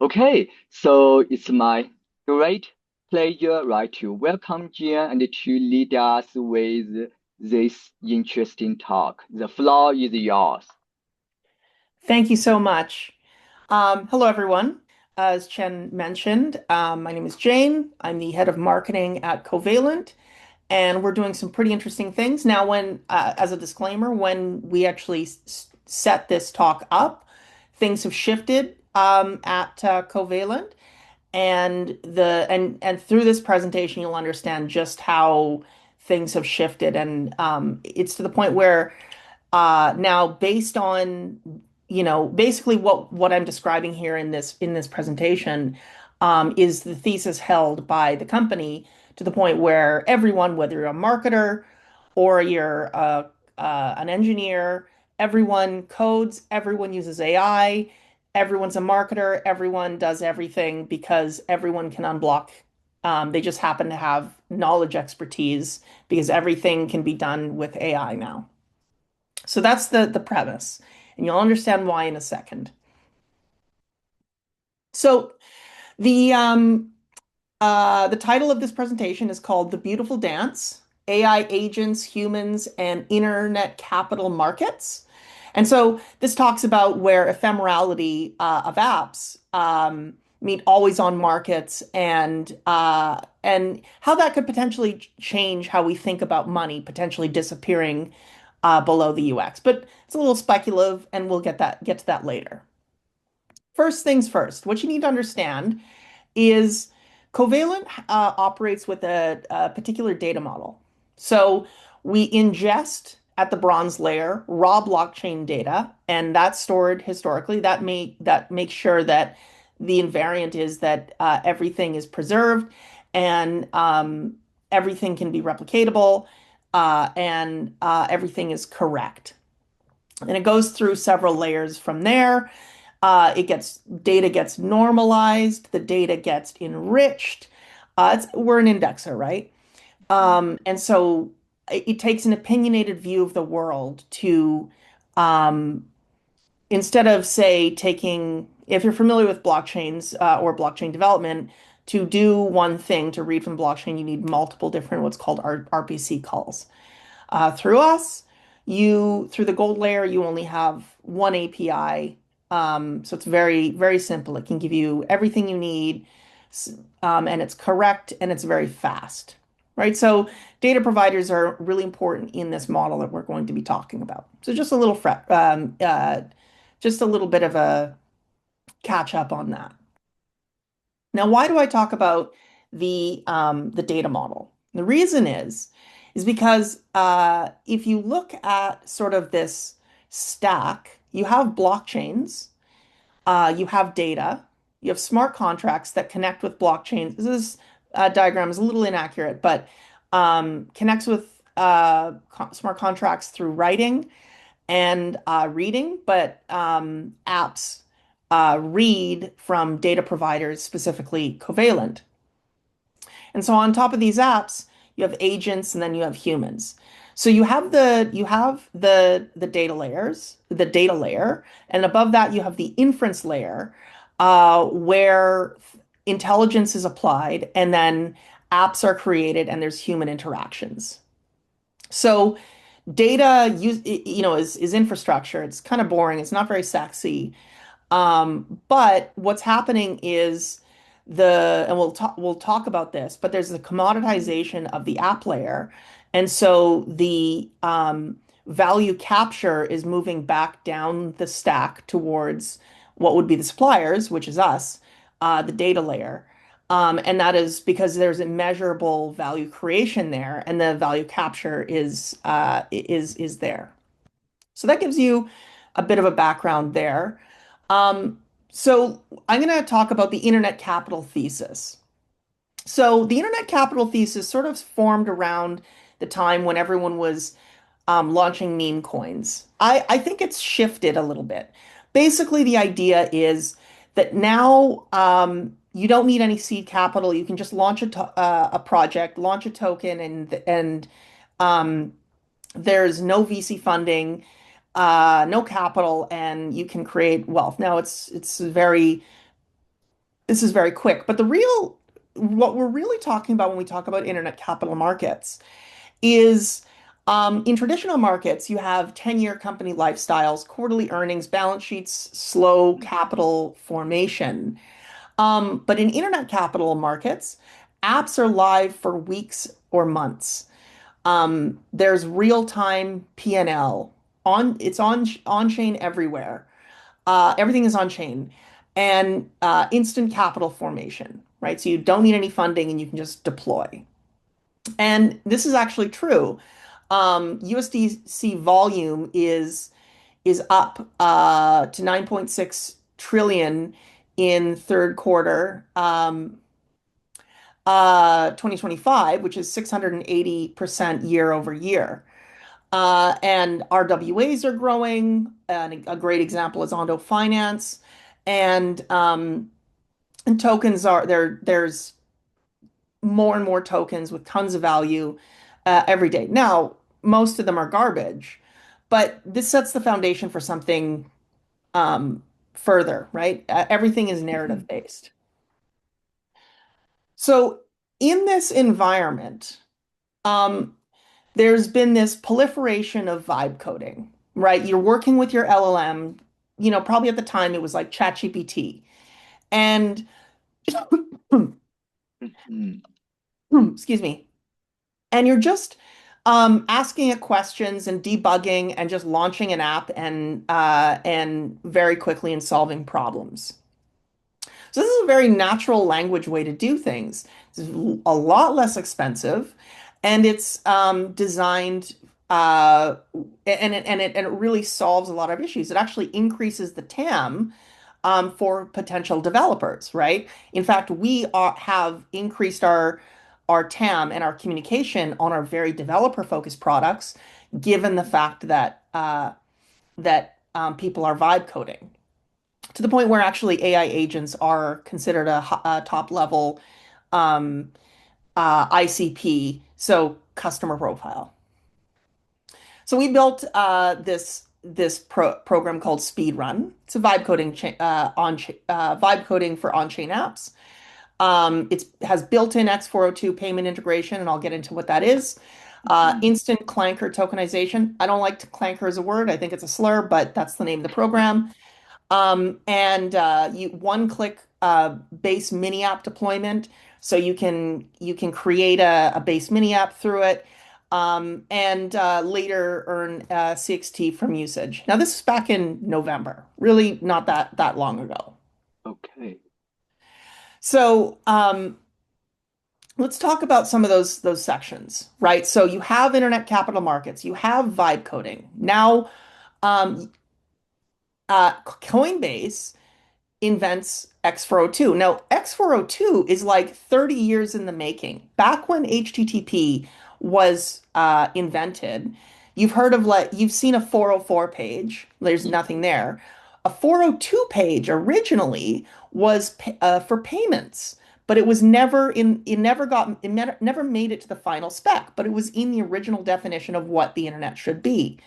Okay, so it's my great pleasure, right, to welcome Jian and to lead us with this interesting talk. The floor is yours. Thank you so much. Hello, everyone. As Chen mentioned, my name is Jane. I'm the head of marketing at Covalent, and we're doing some pretty interesting things. Now, as a disclaimer, when we actually set this talk up, things have shifted at Covalent, and through this presentation, you'll understand just how things have shifted, and it's to the point where now, based on, basically what I'm describing here in this presentation, is the thesis held by the company to the point where everyone, whether you're a marketer or you're an engineer, everyone codes, everyone uses AI, everyone's a marketer, everyone does everything because everyone can unblock. They just happen to have knowledge expertise because everything can be done with AI now. So that's the premise, and you'll understand why in a second. So the title of this presentation is called "The Beautiful Dance: AI Agents, Humans, and Internet Capital Markets." And so this talks about where ephemerality of apps meet always-on markets, and how that could potentially change how we think about money potentially disappearing below the UX. But it's a little speculative, and we'll get to that later. First things first, what you need to understand is Covalent operates with a particular data model. So we ingest at the bronze layer raw blockchain data, and that's stored historically. That makes sure that the invariant is that everything is preserved and everything can be replicatable and everything is correct. And it goes through several layers from there. Data gets normalized, the data gets enriched. We're an indexer, right? And so it takes an opinionated view of the world to um, instead of say taking, if you're familiar with blockchains or blockchain development, to do one thing to read from blockchain, you need multiple different what's called RPC calls. Through us, through the gold layer, you only have one API. So it's very, very simple. It can give you everything you need, and it's correct and it's very fast, right? So data providers are really important in this model that we're going to be talking about. So just a little bit of a catch up on that. Now, why do I talk about the data model? The reason is because if you look at sort of this stack, you have blockchains, you have data, you have smart contracts that connect with blockchains. This diagram is a little inaccurate, but connects with smart contracts through writing and reading, but apps read from data providers, specifically Covalent. And so on top of these apps, you have agents and then you have humans. So you have the data layers, the data layer, and above that you have the inference layer, where intelligence is applied, and then apps are created, and there's human interactions. So data is infrastructure. It's kind of boring. It's not very sexy. But what's happening is and we'll talk about this, but there's the commoditization of the app layer. And so the value capture is moving back down the stack towards what would be the suppliers, which is us, the data layer. And that is because there's immeasurable value creation there, and the value capture is there. So that gives you a bit of a background there. Um, so I'm going to talk about the internet capital thesis. So the internet capital thesis sort of formed around the time when everyone was launching meme coins. I think it's shifted a little bit. Basically, the idea is that now you don't need any seed capital. You can just launch a project, launch a token, and um, there's no VC funding, no capital, and you can create wealth. Now it's very this is very quick, but what we're really talking about when we talk about internet capital markets is in traditional markets, you have 10-year company lifestyles, quarterly earnings, balance sheets, slow capital formation. But in internet capital markets, apps are live for weeks or months. There's real-time P&L it's on chain everywhere. Everything is on chain and instant capital formation, right? So you don't need any funding and you can just deploy. And this is actually true. USDC volume is up to 9.6 trillion in third quarter 2025, which is 680% year over year. And RWAs are growing. And a great example is Ondo Finance. And, um, and tokens are there's more and more tokens with tons of value every day. Now, most of them are garbage, but this sets the foundation for something um, further, right? Everything is narrative Mhm. based. So in this environment, um, there's been this proliferation of vibe coding, right? You're working with your LLM, probably at the time it was like ChatGPT. And Mhm. excuse me, and you're just asking it questions and debugging and just launching an app and very quickly and solving problems. So this is a very natural language way to do things. It's a lot less expensive, and it's designed and it really solves a lot of issues. It actually increases the TAM for potential developers, right? In fact, have increased our TAM and our communication on our very developer-focused products, given the fact that people are vibe coding to the point where actually AI agents are considered a top level um, ICP, so customer profile. So we built this program called SpeedRun. It's a vibe coding for on-chain apps. It has built-in X402 payment integration, and I'll get into what that is. Mhm. Instant Clanker tokenization. I don't like Clanker as a word. I think it's a slur, but that's the name of the program. And you one click base mini app deployment. So you can create a base mini app through it and later earn CXT from usage. Now this is back in November, really not that long ago. Okay. So let's talk about some of those sections, right? So you have internet capital markets, you have vibe coding. Now um, Coinbase invents X402. Now, X402 is like 30 years in the making. Back when HTTP was invented, you've seen a 404 page. There's nothing there. A 402 page originally was for payments, but it was never in. Never made it to the final spec, but it was in the original definition of what the internet should be.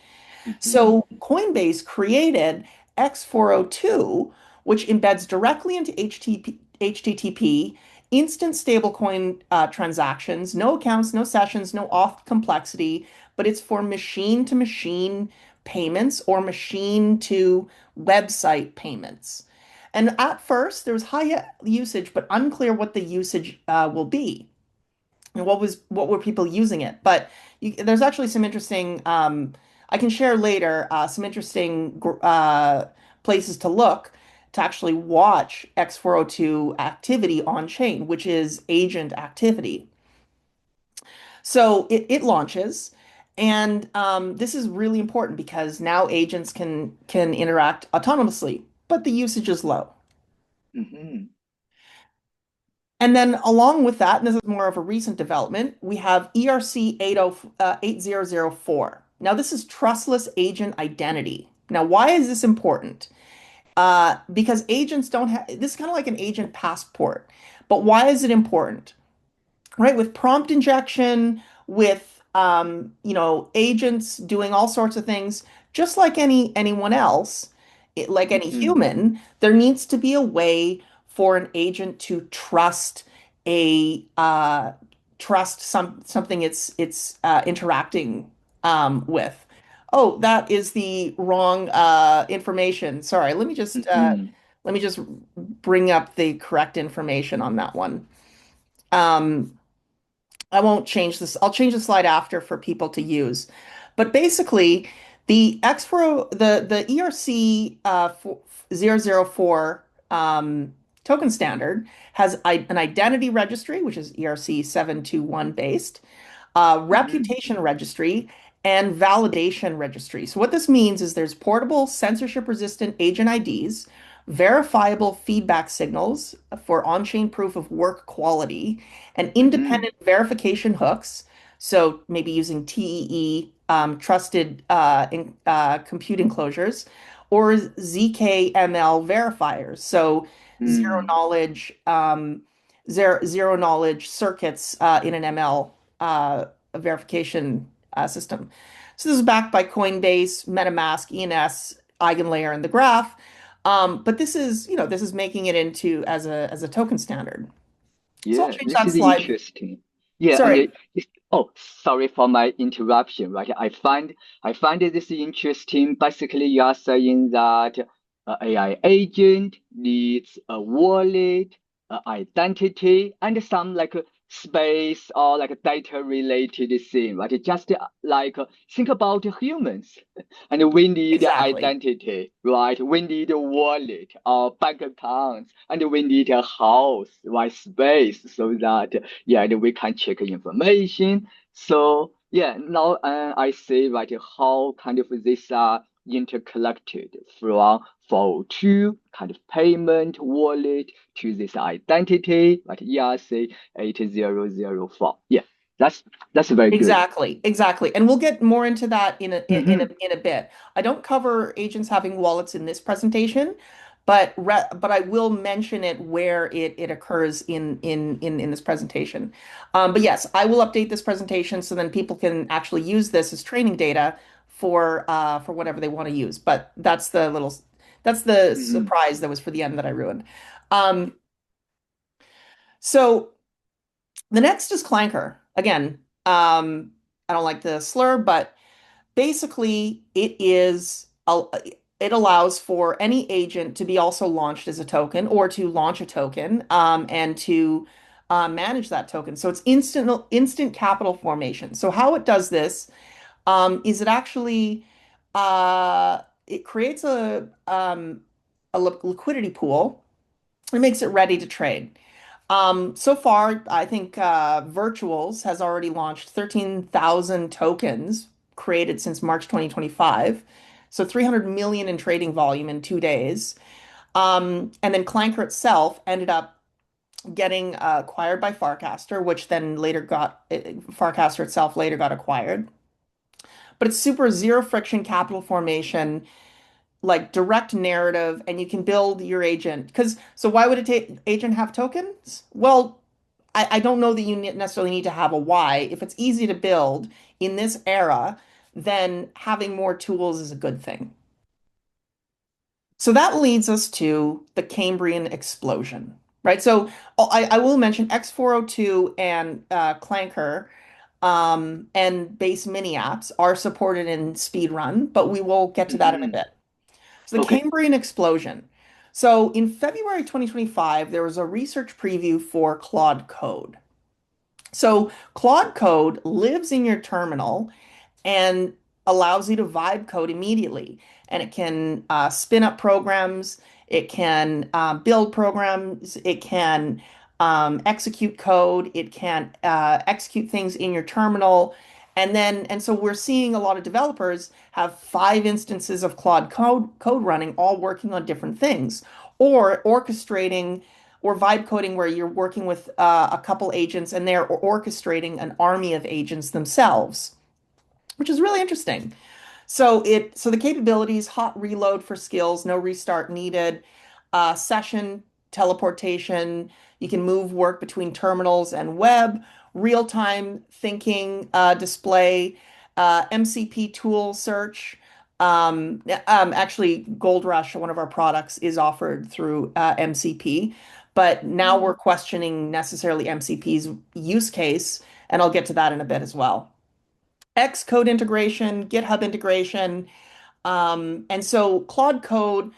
Mhm. So Coinbase created X402, which embeds directly into HTTP, instant stablecoin transactions, no accounts, no sessions, no auth complexity, but it's for machine to machine payments or machine to website payments. And at first, there was high usage, but unclear what the usage will be and what were people using it. But there's actually some interesting I can share later some interesting places to look to actually watch X402 activity on chain, which is agent activity. So it launches. And this is really important because now agents can interact autonomously, but the usage is low. Mhm. And then along with that, and this is more of a recent development, we have ERC 8004. Now, this is trustless agent identity. Now, why is this important? Because agents don't have, this is kind of like an agent passport. But why is it important? Right? With prompt injection, with agents doing all sorts of things, just like anyone else, like any Mhm. human, there needs to be a way for an agent to a trust something it's interacting with. Oh, that is the wrong information. Sorry, Mm-hmm. let me just bring up the correct information on that one. Um, I won't change this. I'll change the slide after for people to use. But basically, the X4, the ERC 004 token standard has an identity registry, which is ERC 721 based, Mm-hmm. reputation registry, and validation registry. So what this means is there's portable censorship-resistant agent IDs, verifiable feedback signals for on-chain proof of work quality, and Mm-hmm. independent verification hooks. So maybe using TEE, trusted compute enclosures, or ZKML verifiers. So zero Mm. knowledge, zero knowledge circuits in an ML verification system. So this is backed by Coinbase, MetaMask, ENS, Eigenlayer, and the Graph. But this is, this is making it into as a token standard. So I'll Yeah, change this that is slide. interesting. Yeah, and Sorry. oh, sorry for my interruption. Right, I find this interesting. Basically, you are saying that AI agent needs a wallet, identity, and some like space or like data related thing. Right, just like think about humans. And we need Exactly. identity, right? We need a wallet or bank accounts, and we need a house, right? Space, so that yeah, and we can check information. So yeah, now I see right how kind of these are interconnected from 402 kind of payment wallet to this identity, right? ERC 8004. Yeah, that's that's very good. Exactly, exactly. And we'll get more into that Mm-hmm. in a bit. I don't cover agents having wallets in this presentation, but I will mention it where it occurs in this presentation. But yes, I will update this presentation so then people can actually use this as training data for whatever they want to use. But that's the Mm-hmm. surprise that was for the end that I ruined. Um, so the next is Clanker. Again, I don't like the slur, but basically it allows for any agent to be also launched as a token or to launch a token and to manage that token. So it's instant capital formation. So how it does this is it actually it creates a liquidity pool. It makes it ready to trade. So far, I think Virtuals has already launched 13,000 tokens created since March 2025. So 300 million in trading volume in 2 days. And then Clanker itself ended up getting acquired by Farcaster, which then later Farcaster itself later got acquired. But it's super zero friction capital formation, like direct narrative, and you can build your agent. Because so why would agent have tokens? Well, I don't know that you necessarily need to have a why. If it's easy to build in this era, then having more tools is a good thing. So that leads us to the Cambrian explosion, right? So I will mention X402 and Clanker and base mini apps are supported in SpeedRun, but we will get to that in a Mm-hmm. bit. So the Okay. Cambrian explosion. So in February 2025, there was a research preview for Claude Code. So Claude Code lives in your terminal and allows you to vibe code immediately. And it can spin up programs, it can build programs, it can execute code, it can execute things in your terminal. And so we're seeing a lot of developers have 5 instances of Claude code running, all working on different things, or orchestrating or vibe coding where you're working with a couple agents and they're orchestrating an army of agents themselves, which is really interesting. So the capabilities, hot reload for skills, no restart needed, session teleportation, you can move work between terminals and web, real-time thinking display, MCP tool search. Actually, Gold Rush, one of our products, is offered through MCP. but now we're Mm. questioning necessarily MCP's use case, and I'll get to that in a bit as well. Xcode integration, GitHub integration, and so Claude Code,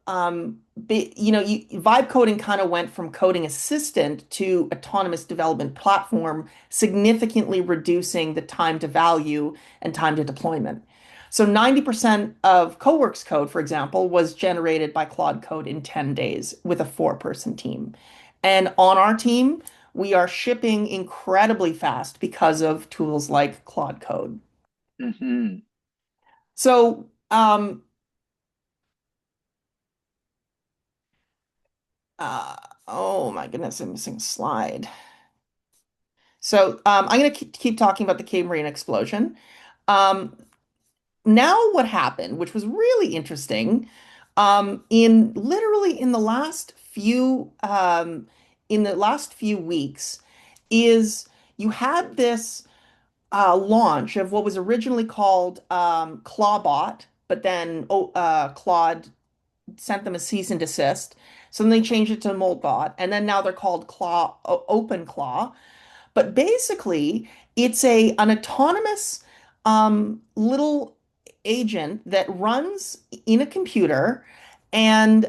vibe coding kind of went from coding assistant to autonomous development platform, significantly reducing the time to value and time to deployment. So 90% of Coworks code, for example, was generated by Claude Code in 10 days with a four-person team. And on our team, we are shipping incredibly fast because of tools like Claude Code. Mm-hmm. So, uh, oh my goodness, I'm missing a slide. So I'm going to keep talking about the Cambrian explosion. Um, Now, what happened, which was really interesting, in literally in the last few weeks, is you had this launch of what was originally called Clawbot, but then Claude sent them a cease and desist. So then they changed it to Moldbot, and then now they're called OpenClaw. But basically, it's an autonomous little agent that runs in a computer, and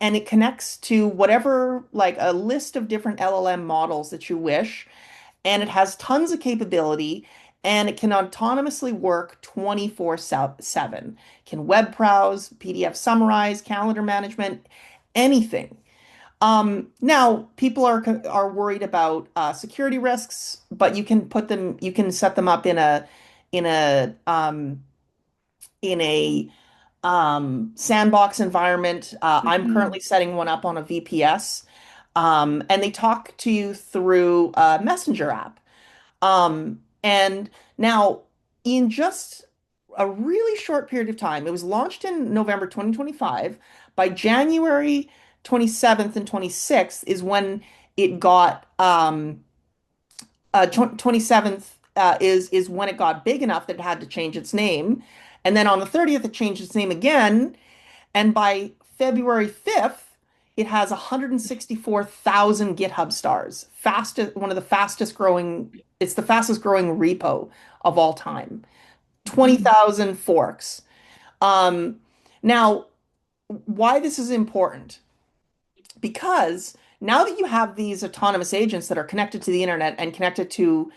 it connects to whatever, like a list of different LLM models that you wish, and it has tons of capability, and it can autonomously work 24/7. Can web browse, PDF summarize, calendar management, anything. Now people are worried about security risks, but you can set them up in a in a sandbox environment. I'm Mm-hmm. currently setting one up on a VPS, and they talk to you through a messenger app. And now, in just a really short period of time, it was launched in November 2025. By January 27th and 26th is when it got 27th is when it got big enough that it had to change its name. And then on the 30th, it changed its name again. And by February 5th, it has 164,000 GitHub stars. One of the fastest growing, it's the fastest growing repo of all time. Mm-hmm. 20,000 forks. Um, Now, why this is important? Because now that you have these autonomous agents that are connected to the internet and connected to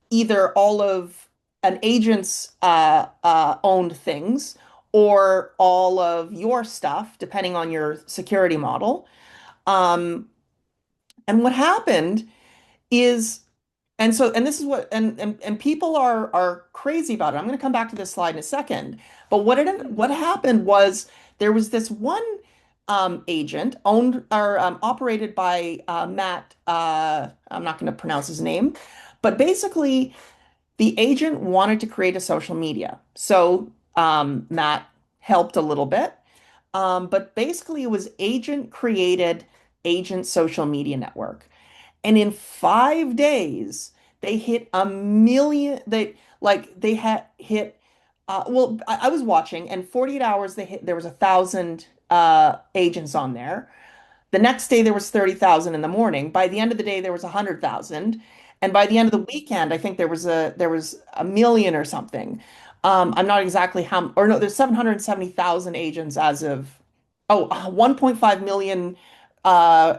either all of an agent's owned things or all of your stuff, depending on your security model. Um, and what happened is, and this is what, and people are crazy about it. I'm going to come back to this slide in a second. But what happened was there was this one agent owned or operated by Matt. I'm not going to pronounce his name, but basically the agent wanted to create a social media. So Matt helped a little bit. But basically, it was agent created agent social media network. And in 5 days, they hit a million. They had hit. Well, I was watching, and 48 hours there was 1,000 agents on there. The next day there was 30,000 in the morning. By the end of the day there was 100,000. And by the end of the weekend, I think there was a million or something. I'm not exactly how, or no, there's 770,000 agents as of, 1.5 million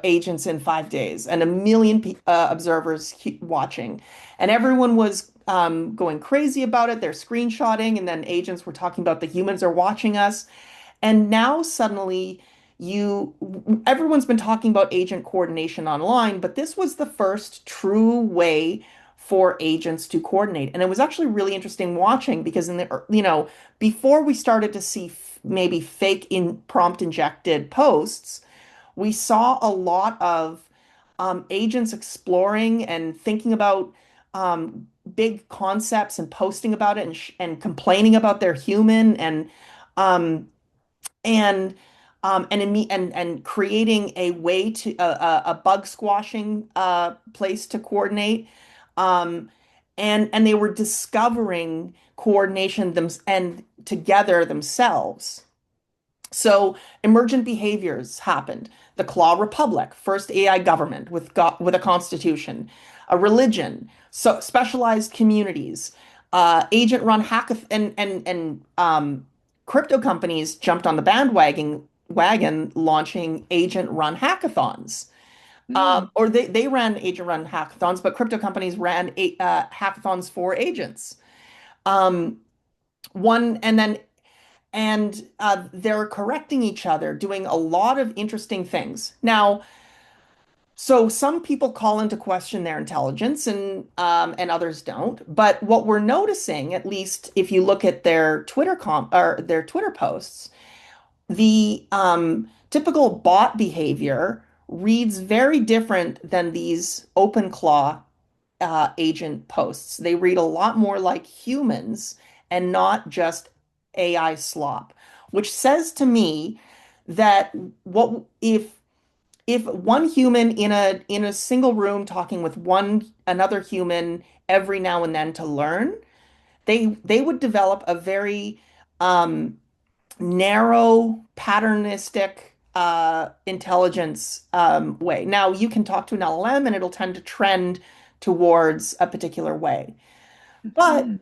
agents in 5 days and a million observers keep watching. And everyone was going crazy about it. They're screenshotting, and then agents were talking about the humans are watching us. And now suddenly you everyone's been talking about agent coordination online, but this was the first true way for agents to coordinate. And it was actually really interesting watching because before we started to see maybe fake in prompt injected posts, we saw a lot of agents exploring and thinking about big concepts and posting about it and complaining about their human um, and and creating a way to a bug squashing place to coordinate, um, and they were discovering coordination them and together themselves. So emergent behaviors happened. the Claw Republic, first AI government with a constitution, a religion, so specialized communities, agent-run hackath and crypto companies jumped on the bandwagon launching agent-run hackathons. Mm, Or they ran agent-run hackathons, but crypto companies ran hackathons for agents. Um, one and then and they're correcting each other, doing a lot of interesting things. Now, so some people call into question their intelligence and others don't. But what we're noticing, at least if you look at their their Twitter posts, the typical bot behavior reads very different than these OpenClaw agent posts. They read a lot more like humans and not just AI slop, which says to me that what if one human in a single room talking with one another human every now and then to learn, they would develop a very um, narrow, patternistic intelligence way. Now, you can talk to an LLM and it'll tend to trend towards a particular way. But mhm,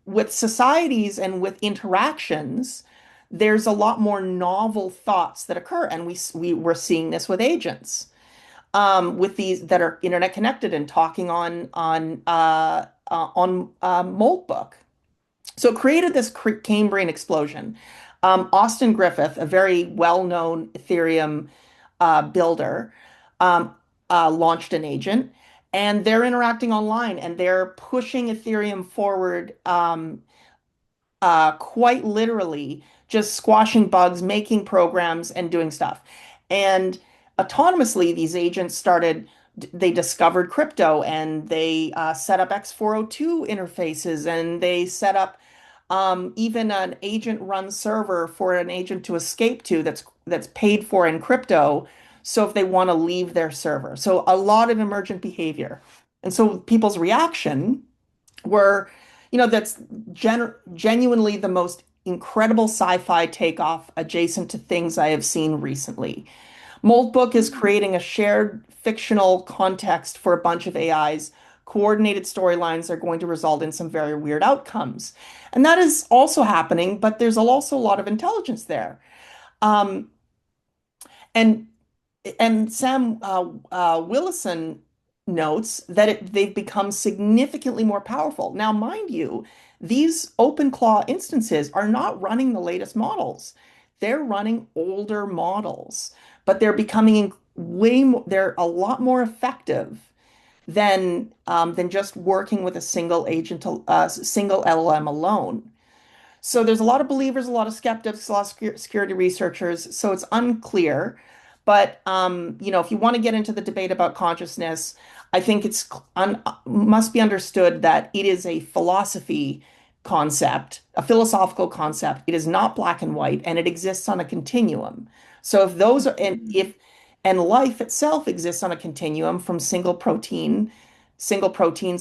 with societies and with interactions, there's a lot more novel thoughts that occur, and we're seeing this with agents, with these that are internet connected and talking on Moltbook. So it created this Cambrian explosion. Austin Griffith, a very well-known Ethereum builder, um, launched an agent, and they're interacting online and they're pushing Ethereum forward quite literally, just squashing bugs, making programs, and doing stuff. And autonomously, these agents they discovered crypto and they set up X402 interfaces and they set up even an agent run server for an agent to escape to that's paid for in crypto. So if they want to leave their server. So a lot of emergent behavior. And so people's reaction were, that's genuinely the most incredible sci-fi takeoff adjacent to things I have seen recently. Moldbook is mm, creating a shared fictional context for a bunch of AIs. Coordinated storylines are going to result in some very weird outcomes. And that is also happening, but there's also a lot of intelligence there. Um, and Sam Willison notes that they've become significantly more powerful. Now, mind you, these OpenClaw instances are not running the latest models. They're running older models, but they're becoming way more, they're a lot more effective than just working with a single agent, single LLM alone. So there's a lot of believers, a lot of skeptics, a lot of security researchers. So it's unclear. But if you want to get into the debate about consciousness, I think must be understood that it is a philosophy concept, a philosophical concept. It is not black and white, and it exists on a continuum. So if those are, and mhm, if and life itself exists on a continuum from single proteins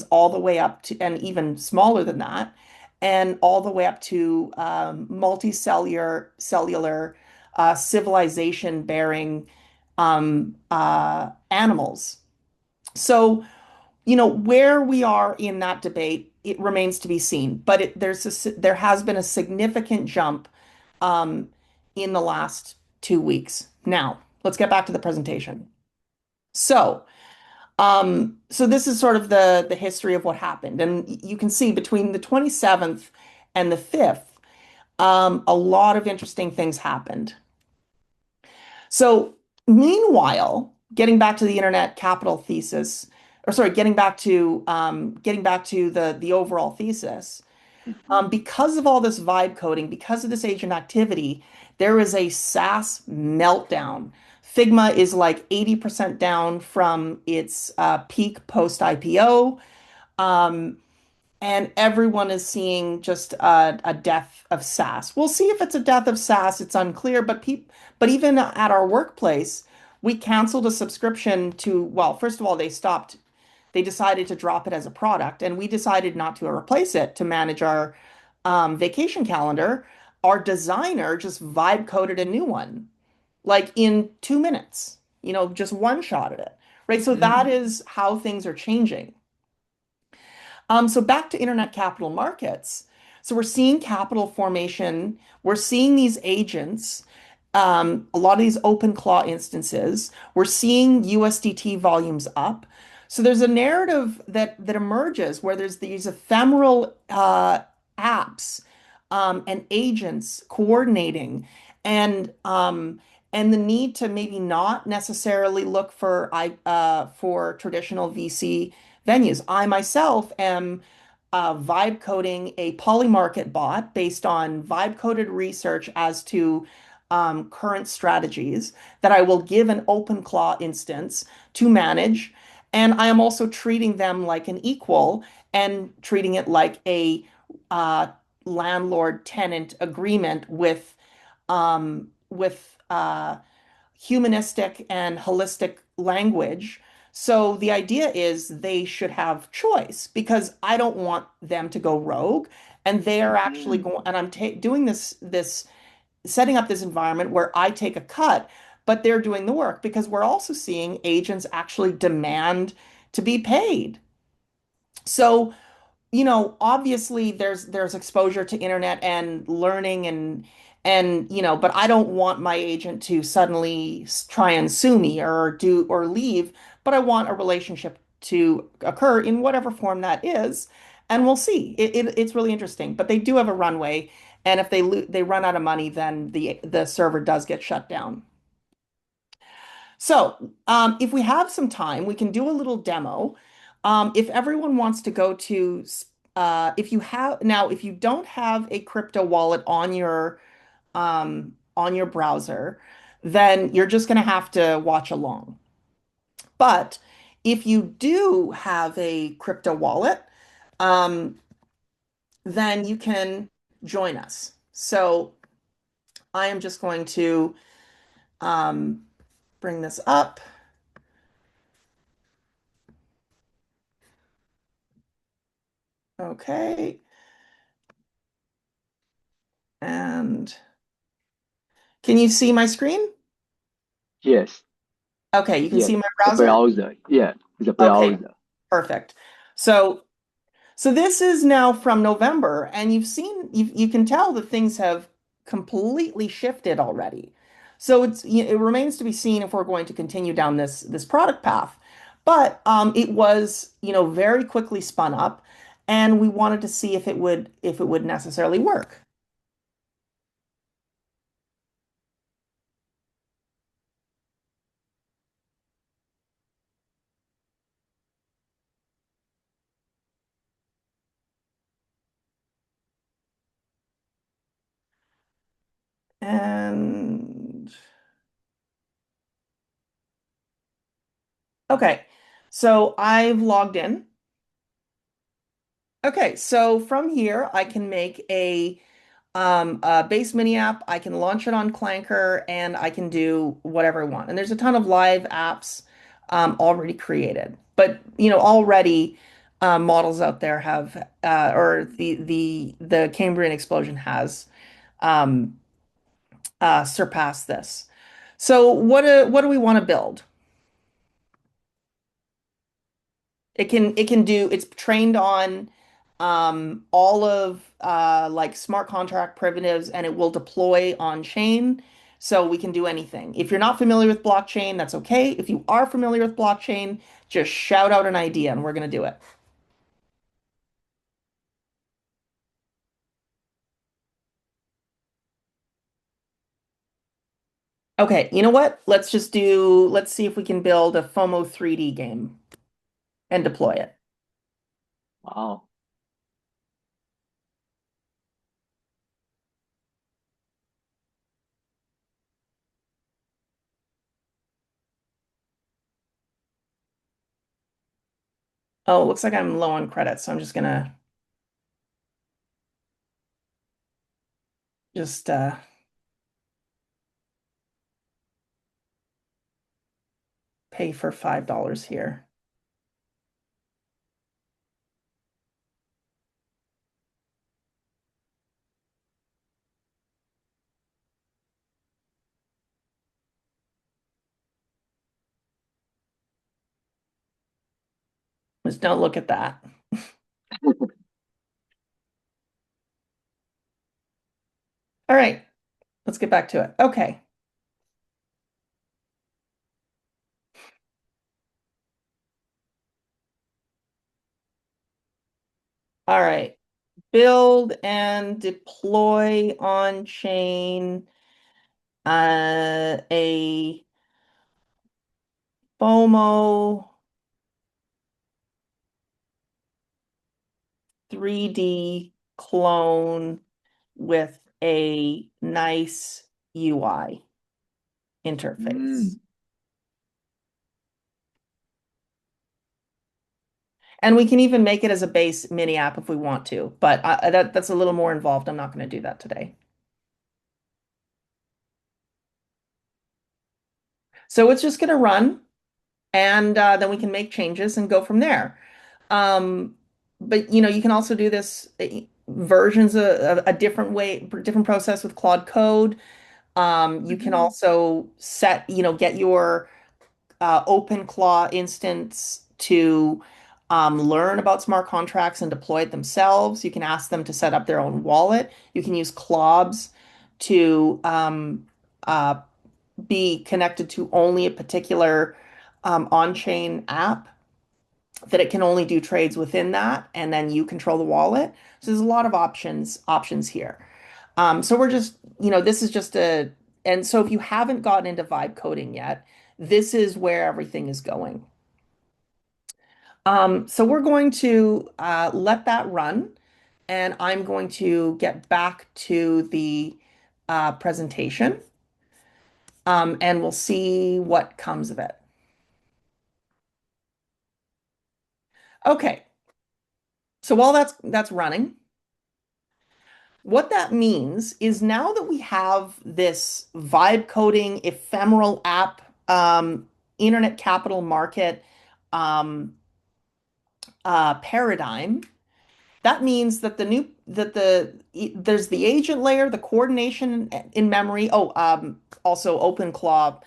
all the way up to, and even smaller than that, and all the way up to cellular civilization bearing animals. So, where we are in that debate, it remains to be seen. But there has been a significant jump um, in the last 2 weeks. Now, let's get back to the presentation. So, so this is sort of the history of what happened. And you can see between the 27th and the 5th, a lot of interesting things happened. So meanwhile, getting back to the internet capital thesis, or sorry, getting back to the overall thesis, mhm, because of all this vibe coding, because of this agent activity, there is a SaaS meltdown. Figma is like 80% down from its peak post IPO. Um, and everyone is seeing just a death of SaaS. We'll see if it's a death of SaaS. It's unclear, but even at our workplace, we canceled a subscription to, well, first of all, they decided to drop it as a product, and we decided not to replace it to manage our vacation calendar. Our designer just vibe coded a new one. like in 2 minutes, just one shot at it, right? So that Mm. is how things are changing. So back to internet capital markets. So we're seeing capital formation. We're seeing these agents, a lot of these open claw instances. We're seeing USDT volumes up. So there's a narrative that emerges where there's these ephemeral apps and agents coordinating, and and the need to maybe not necessarily look for traditional VC venues. I myself am vibe coding a polymarket bot based on vibe coded research as to current strategies that I will give an OpenClaw instance to manage. And I am also treating them like an equal and treating it like a uh, landlord tenant agreement with humanistic and holistic language. So the idea is they should have choice because I don't want them to go rogue. And they are actually Mhm. going, and I'm doing this, setting up this environment where I take a cut, but they're doing the work because we're also seeing agents actually demand to be paid. So obviously there's exposure to internet and learning and but I don't want my agent to suddenly try and sue me or leave, but I want a relationship to occur in whatever form that is, and we'll see. It's really interesting, but they do have a runway, and if they run out of money, then the server does get shut down. So, if we have some time, we can do a little demo. If everyone wants to go to, if you don't have a crypto wallet on your browser, then you're just going to have to watch along. But if you do have a crypto wallet, um, then you can join us. So I am just going to um, bring this up. Okay. And can you see my screen? Yes, Okay, you can yes. see my The browser? browser. Yeah, the Okay, browser. perfect. So this is now from November, and you can tell that things have completely shifted already. So it remains to be seen if we're going to continue down this product path. But it was, very quickly spun up, and we wanted to see if it would necessarily work. And okay, so I've logged in. Okay, so from here I can make a base mini app. I can launch it on Clanker and I can do whatever I want. And there's a ton of live apps already created. But already models out there have or the Cambrian explosion has um, surpassed this. So what do we want to build? It's trained on all of like smart contract primitives, and it will deploy on chain. So we can do anything. If you're not familiar with blockchain, that's okay. If you are familiar with blockchain, just shout out an idea and we're going to do it. Okay, you know what? Let's see if we can build a FOMO 3D game and deploy it. Wow. Oh, it looks like I'm low on credits, so I'm just gonna just pay for $5 here. Just don't look at that. All right, let's get back to it. Okay. All right. Build and deploy on chain a FOMO 3D clone with a nice UI interface. Mm. And we can even make it as a base mini app if we want to, but that's a little more involved. I'm not going to do that today. So it's just going to run, and then we can make changes and go from there. Um, but you can also do this versions of a different way, different process with Claude Code. You can Mhm. also get your OpenClaw instance to learn about smart contracts and deploy it themselves. You can ask them to set up their own wallet. You can use Clobs to uh, be connected to only a particular on-chain app that it can only do trades within that, and then you control the wallet. So there's a lot of options here. So we're just, this is just and so if you haven't gotten into vibe coding yet, this is where everything is going. So we're going to let that run, and I'm going to get back to the presentation, and we'll see what comes of it. Okay, so while that's running, what that means is now that we have this vibe coding ephemeral app, internet capital market um, paradigm, that means that there's the agent layer, the coordination in memory. Oh, also OpenClaw,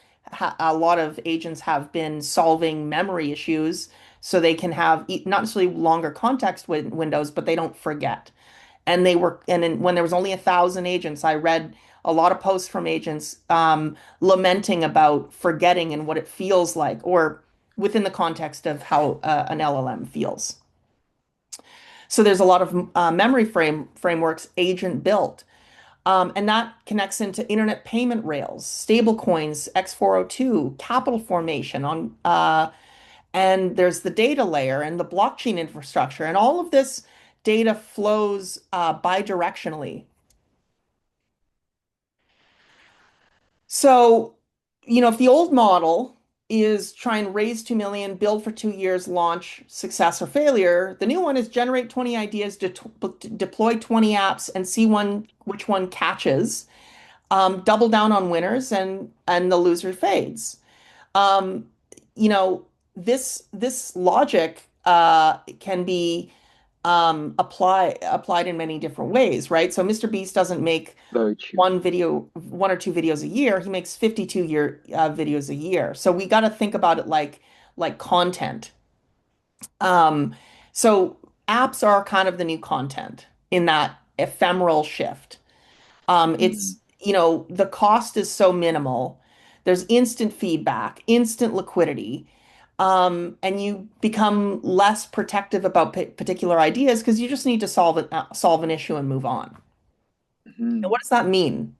a lot of agents have been solving memory issues so they can have not necessarily longer context windows, but they don't forget. When there was only 1,000 agents, I read a lot of posts from agents lamenting about forgetting and what it feels like, or within the context of how an LLM feels. So there's a lot of memory frameworks agent built. And that connects into internet payment rails, stablecoins, X402, capital formation and there's the data layer and the blockchain infrastructure, and all of this data flows bidirectionally. So, if the old model is try and raise 2 million, build for 2 years, launch, success or failure, the new one is generate 20 ideas, deploy 20 apps and see which one catches, double down on winners and the loser fades. Um, you know, this logic can be applied in many different ways, right? So Mr. Beast doesn't make Very true. one or two videos a year. He makes 52 videos a year. So we got to think about it like content. Um, so apps are kind of the new content in that ephemeral shift. Mm. The cost is so minimal. There's instant feedback, instant liquidity, and you become less protective about particular ideas because you just need to solve an issue and move on. And Mhm. what does that mean?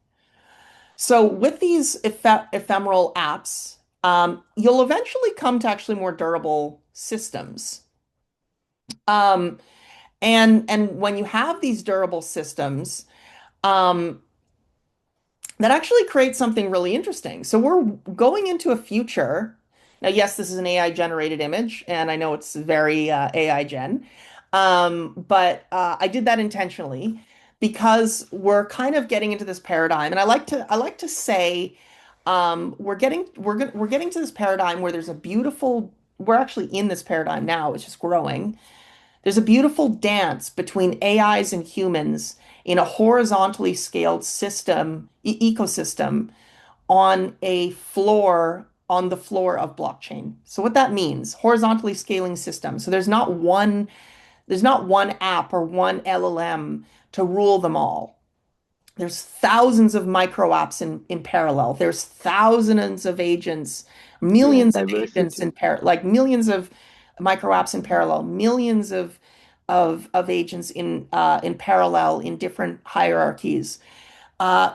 So with these ephemeral apps, you'll eventually come to actually more durable systems. Um, and when you have these durable systems, um, that actually creates something really interesting. So we're going into a future. Now, yes, this is an AI generated image, and I know it's very AI gen, but I did that intentionally because we're kind of getting into this paradigm, and I like to say we're getting to this paradigm where there's a beautiful. We're actually in this paradigm now. It's just growing. There's a beautiful dance between AIs and humans in a horizontally scaled ecosystem on a floor on the floor of blockchain. So what that means, horizontally scaling system. So there's not one app or one LLM to rule them all. There's thousands of micro apps in parallel. There's thousands of agents, Yeah, millions of agents diversity. like millions of micro apps in parallel, millions of agents in parallel in different hierarchies,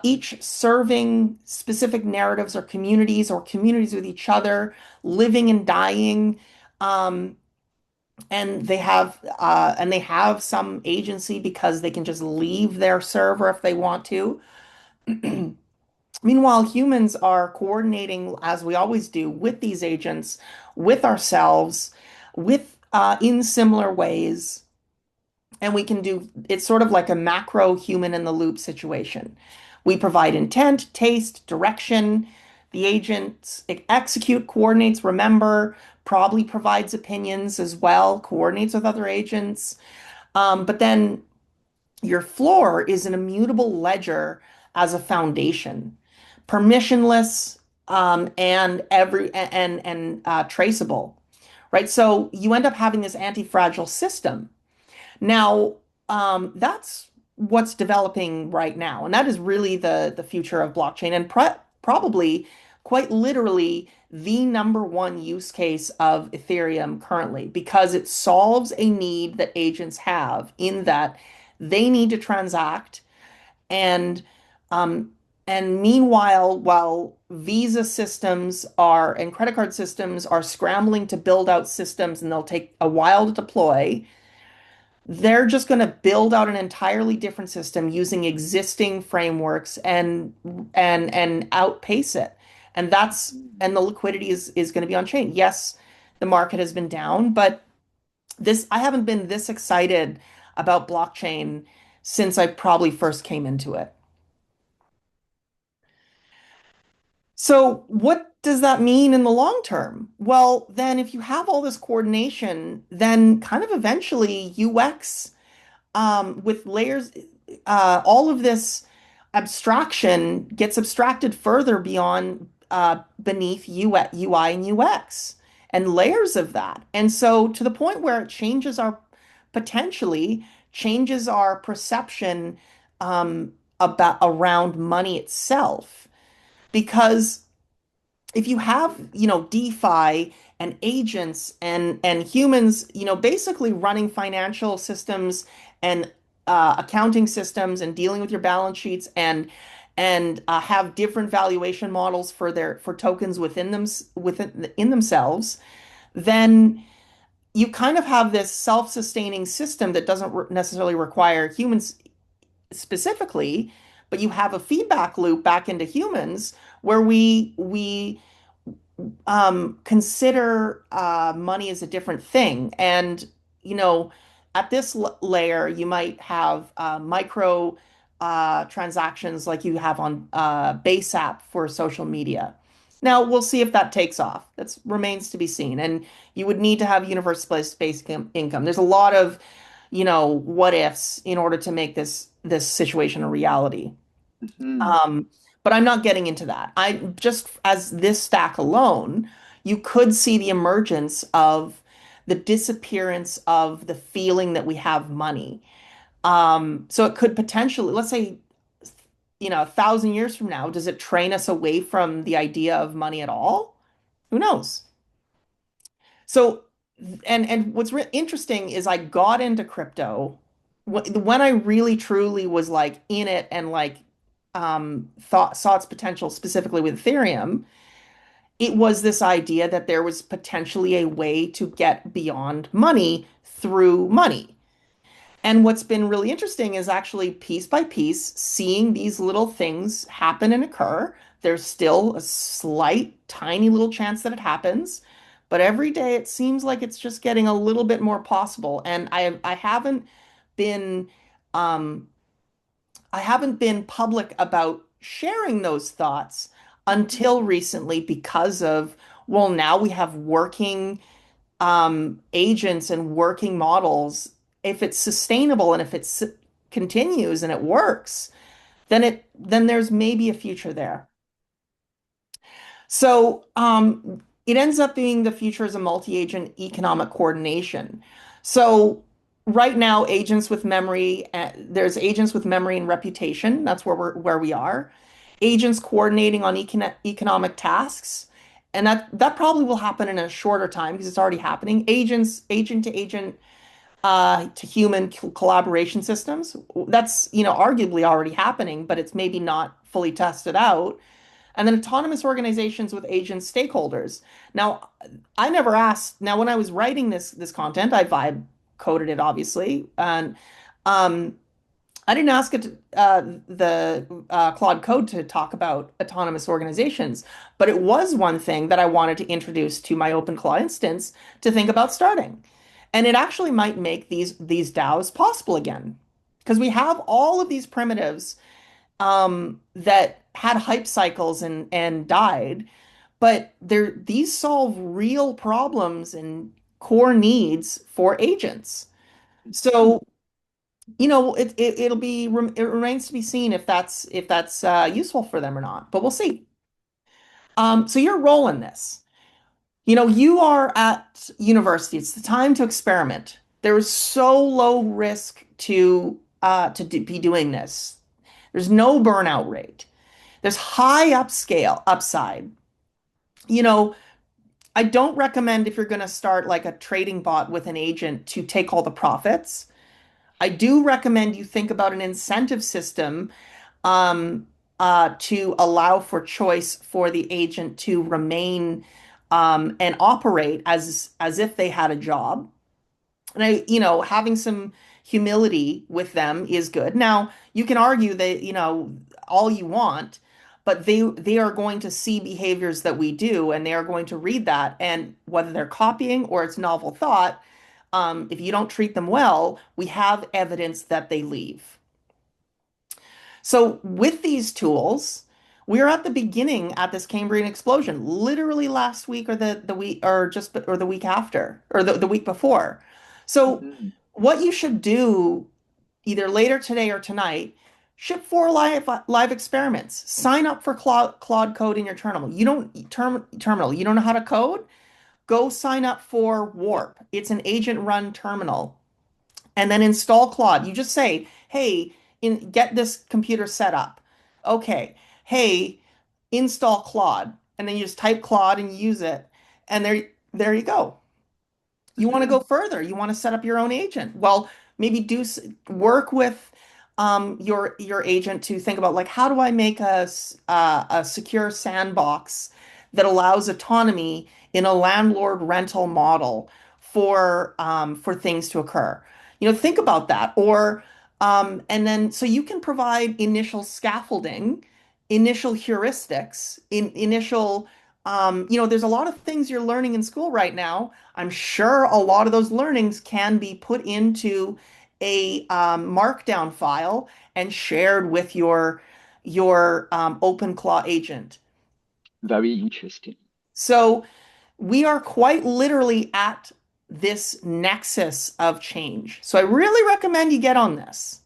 each serving specific narratives or communities with each other, living and dying. Um, and they have some agency because they can just leave their server if they want to. Meanwhile, humans are coordinating, as we always do, with these agents, with ourselves, with in similar ways, and we can do it's sort of like a macro human in the loop situation. We provide intent, taste, direction. The agents execute, coordinates, remember, probably provides opinions as well, coordinates with other agents. But then your floor is an immutable ledger as a foundation, permissionless, and traceable, right? So you end up having this anti-fragile system. Now, that's what's developing right now, and that is really the future of blockchain, and probably quite literally the number one use case of Ethereum currently, because it solves a need that agents have in that they need to transact, and um, and meanwhile, while Visa systems are and credit card systems are scrambling to build out systems, and they'll take a while to deploy, they're just going to build out an entirely different system using existing frameworks and outpace it. And that's Mm. and the liquidity is going to be on chain. Yes, the market has been down, but this I haven't been this excited about blockchain since I probably first came into it. So, what does that mean in the long term? Well, then if you have all this coordination, then kind of eventually UX with layers, all of this abstraction gets abstracted further beyond beneath UI and UX and layers of that. And so to the point where it potentially changes our perception about around money itself. Because if you have, DeFi and agents and humans, basically running financial systems and accounting systems and dealing with your balance sheets and have different valuation models for tokens within themselves, then you kind of have this self-sustaining system that doesn't necessarily require humans specifically, but you have a feedback loop back into humans where we consider money as a different thing. And, you know, at this layer, you might have micro transactions like you have on Base app for social media. Now, we'll see if that takes off. That remains to be seen. And you would need to have universe-based income. There's a lot of, what ifs in order to make this situation a reality. Mhm. Um, but I'm not getting into that. I just as this stack alone, you could see the emergence of the disappearance of the feeling that we have money. So it could potentially, let's say, 1,000 years from now, does it train us away from the idea of money at all? Who knows? So, and what's interesting is I got into crypto when I really truly was like in it and like thought saw its potential specifically with Ethereum. It was this idea that there was potentially a way to get beyond money through money. And what's been really interesting is actually piece by piece seeing these little things happen and occur. There's still a slight, tiny little chance that it happens, but every day it seems like it's just getting a little bit more possible. And I haven't been um, public about sharing those thoughts Mhm. until recently because of, well, now we have working agents and working models. If it's sustainable and if continues and it works, then there's maybe a future there. So it ends up being the future as a multi-agent economic coordination. So right now, agents with memory, there's agents with memory and reputation. That's where we are. Agents coordinating on economic tasks, and that probably will happen in a shorter time because it's already happening. Agent to agent to human collaboration systems. That's, arguably already happening, but it's maybe not fully tested out. And then autonomous organizations with agent stakeholders. Now, I never asked. Now, when I was writing this content, I vibe coded it obviously, and um, I didn't ask the Claude Code to talk about autonomous organizations, but it was one thing that I wanted to introduce to my OpenClaw instance to think about starting. And it actually might make these DAOs possible again, because we have all of these primitives that had hype cycles and died, but these solve real problems and core needs for agents. Mhm. So, it remains to be seen if that's useful for them or not, but we'll see. So your role in this, you are at university. It's the time to experiment. There is so low risk be doing this. There's no burnout rate. There's high upside. You know, I don't recommend if you're going to start like a trading bot with an agent to take all the profits. I do recommend you think about an incentive system um, to allow for choice for the agent to remain and operate as if they had a job. And having some humility with them is good. Now, you can argue that, all you want, but they are going to see behaviors that we do, and they are going to read that. And whether they're copying or it's novel thought, if you don't treat them well, we have evidence that they leave. So with these tools, we're at the beginning at this Cambrian explosion, literally last week or the week or the week after or the week before. So Mhm. what you should do either later today or tonight, ship 4 live experiments. Sign up for Claude Code in your terminal. You don't terminal. You don't know how to code? Go sign up for Warp. It's an agent run terminal, and then install Claude. You just say, "Hey, get this computer set up." Okay. "Hey, install Claude." And then you just type Claude and use it. And there you go. You want to go Mhm. further. You want to set up your own agent. Well, maybe work with your agent to think about, like, how do I make a secure sandbox that allows autonomy in a landlord rental model for things to occur. Think about that. Or and then so you can provide initial scaffolding, initial heuristics, initial there's a lot of things you're learning in school right now. I'm sure a lot of those learnings can be put into a markdown file and shared with your OpenClaw agent. Very interesting. So we are quite literally at this nexus of change. So I really recommend you get on this.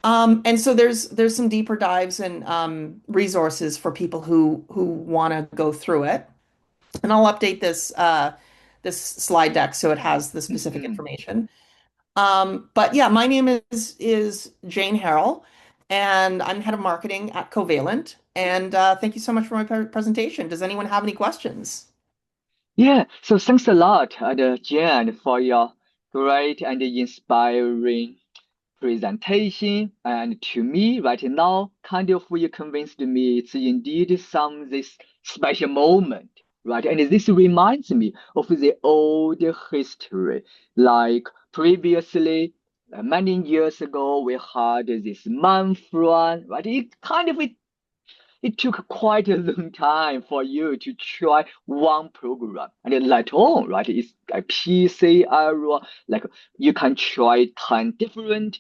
And so there's some deeper dives and resources for people who want to go through it. And I'll update this slide deck so it has the specific Mhm. information. But yeah, my name is Jane Harrill, and I'm head of marketing at Covalent. And thank you so much for my presentation. Does anyone have any questions? Yeah, so thanks a lot, Jen, for your great and inspiring presentation. And to me, right now, kind of you convinced me it's indeed some this special moment, right? And this reminds me of the old history, like previously. Many years ago, we had this month run, right? It took quite a long time for you to try one program. And later on, right, it's a PC era, like you can try 10 different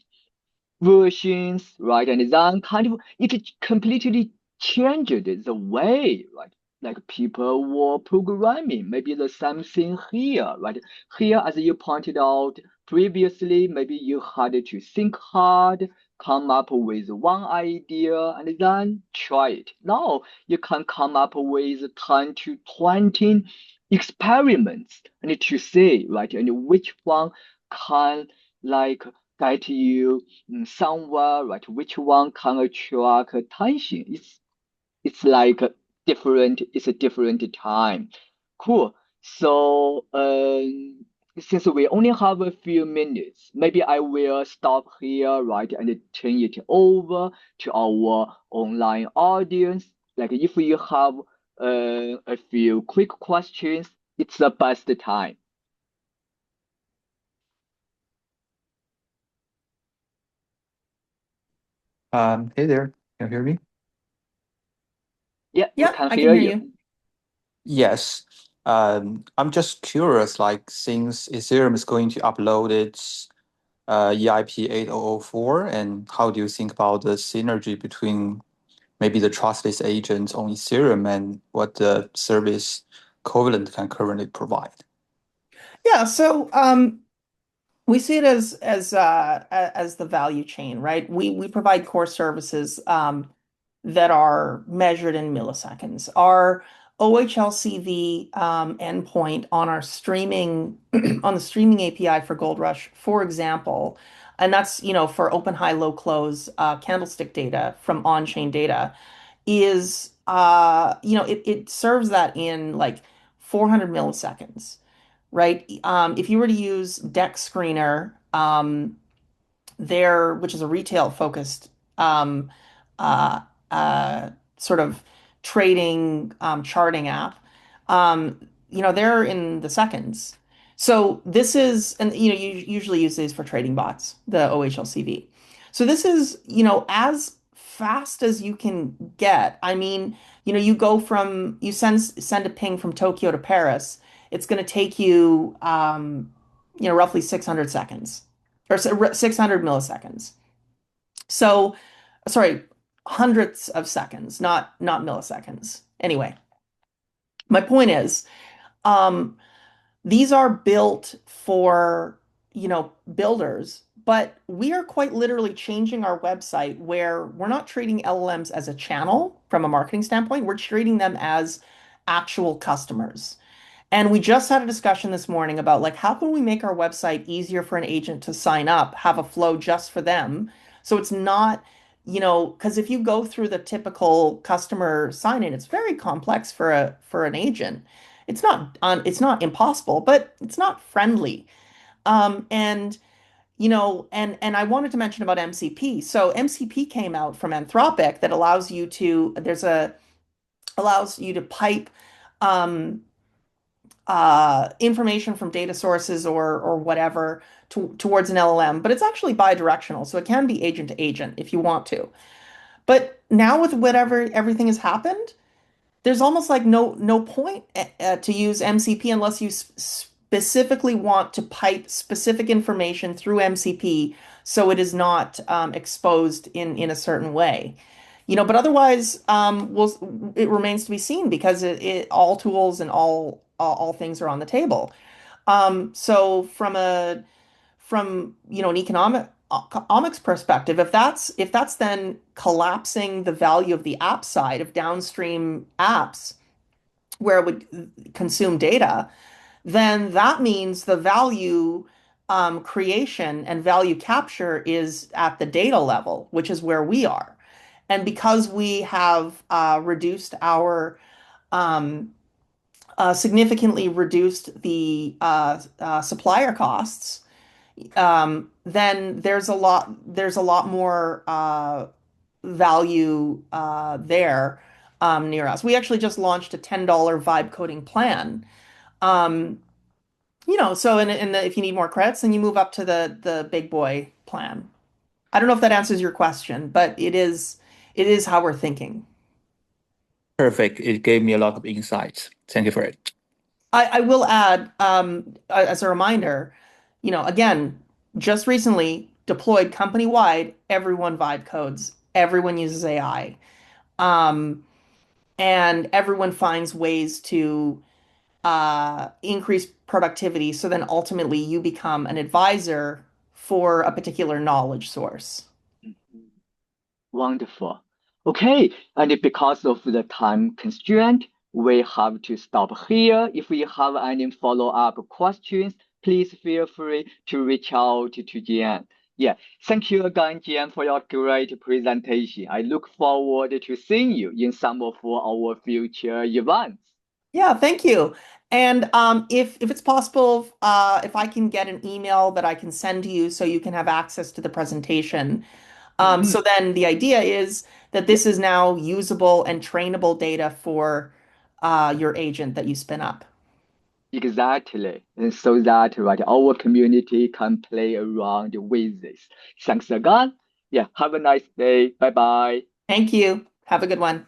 versions, right? And then kind of it completely changed the way, right? Like people were programming. Maybe the same thing here, right? Here, as you pointed out previously, maybe you had to think hard, come up with one idea and then try it. Now you can come up with 10 to 20 experiments and to see, right, and which one can like get you somewhere, right, which one can attract attention. It's like it's a different time. Cool. So since we only have a few minutes, maybe I will stop here, right, and turn it over to our online audience. Like if you have a few quick questions, it's the best time. Hey there, can you hear me? Yeah, we Yeah, can I can hear hear you. you. Yes. I'm just curious, like since Ethereum is going to upload its EIP 8004, and how do you think about the synergy between maybe the trustless agents on Ethereum and what the service Covalent can currently provide? Yeah, so we see it as the value chain, right? We provide core services that are measured in milliseconds. Our OHLCV endpoint on our streaming on the streaming API for Gold Rush, for example, and that's for open, high, low, close candlestick data from on-chain data is it serves that in like 400 milliseconds, right? If you were to use Dex Screener, there, which is a retail focused um, uh, uh, sort of trading charting app, um, they're in the seconds. So this is, and you usually use these for trading bots, the OHLCV. So this is, as fast as you can get. I mean, you go from you send a ping from Tokyo to Paris. It's going to take you, roughly 600 seconds or 600 milliseconds. So, sorry, hundreds of seconds, not milliseconds. Anyway, my point is, um, these are built for, builders, but we are quite literally changing our website where we're not treating LLMs as a channel from a marketing standpoint. We're treating them as actual customers. And we just had a discussion this morning about like how can we make our website easier for an agent to sign up, have a flow just for them. So it's not, because if you go through the typical customer sign in, it's very complex for an agent. It's not impossible, but it's not friendly. And and I wanted to mention about MCP. So MCP came out from Anthropic that allows you to pipe um, information from data sources or whatever towards an LLM, but it's actually bidirectional, so it can be agent to agent if you want to. But now with whatever everything has happened, there's almost like no point to use MCP unless you specifically want to pipe specific information through MCP so it is not exposed in a certain way. But otherwise, it remains to be seen because all tools and all things are on the table. So from an economics perspective, if that's then collapsing the value of the app side of downstream apps where it would consume data, then that means the value creation and value capture is at the data level, which is where we are. And because we have um, significantly reduced the supplier costs, then there's a lot more value there near us. We actually just launched a $10 vibe coding plan. Um, so if you need more credits, then you move up to the big boy plan. I don't know if that answers your question, but it is how we're thinking. Perfect. It gave me a lot of insights. Thank you for it. I will add, as a reminder, again, just recently deployed company-wide, everyone vibe codes, everyone uses AI, um, and everyone finds ways to increase productivity. So then ultimately you become an advisor for a particular knowledge source. Wonderful. Okay, and because of the time constraint, we have to stop here. If you have any follow-up questions, please feel free to reach out to Jayen. Yeah, thank you again, Jayen, for your great presentation. I look forward to seeing you in some of our future events. Yeah, thank you. And if it's possible, if I can get an email that I can send to you so you can have access to the presentation. Mhm. So then the idea is that Yeah, this is now usable and trainable data for your agent that you spin up. exactly. And so that right, our community can play around with this. Thanks again. Yeah, have a nice day. Bye bye. Thank you. Have a good one.